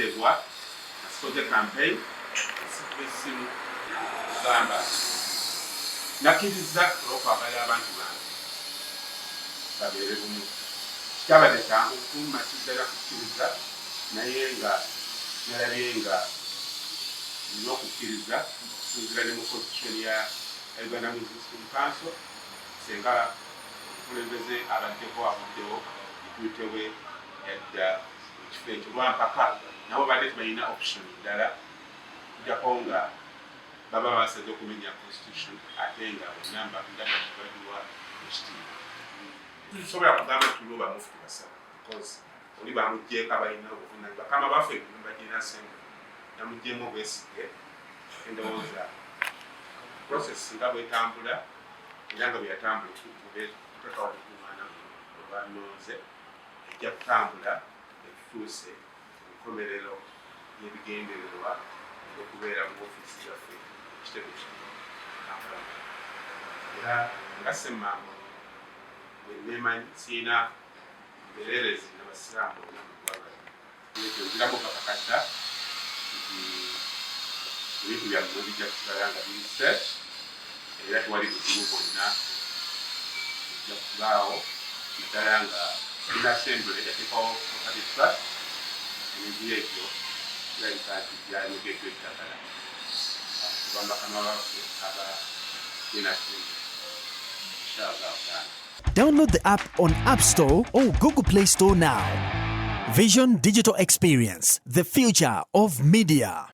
tuteebwa asikoze campaign esimu gamba nakkiriza olw'okwagala abantu bange babeere bumu. Kitabadde kyangu kumma kiddala kukkiriza naye nga nalabye nga nina okukkiriza okusinziira ne mu constitution ya Uganda Muslim Council senga omukulembeze abaddeko avuddewo ituyitewe yadda ekifo ekyo lwampaka nabo badde tebalina option ddala kujjako nga baba basaze okumenya constitution ate nga bonna mbagabadiwa ekitiibwa. Tusobola kugamba tuli Bwamufti basaba because oli bamugjeeko abalina obuvunaanyizibwa bakama baffe ennyumba gy'enasenge namuggyemu obwesige endowooza process nga bwetambula era nga bweyatambula tutatawadikumaana olwanonze ejja kutambula etutuuse enkomerero y'ebigendererwa okubeera mu ofiisi yaffe ekitebe Kampala. Era nga Ssemmambo bwenneemanyi siina mbereerezi n'abasiraamu bonna mu ggwanga ekyo nziramu kakakasa nti ebintu byammwe bijja kusigala nga biri set era tewali buzibu bwonna ejja kubaawo naddala nga ina assembly yateekawo property trust ebintu ekyo kirabika nti byanyogeddwa eddagala kuba bakama baffe aba ina assembly inshallah. Download the app on App Store or Google Play Store now. Vision Digital Experience, the future of media.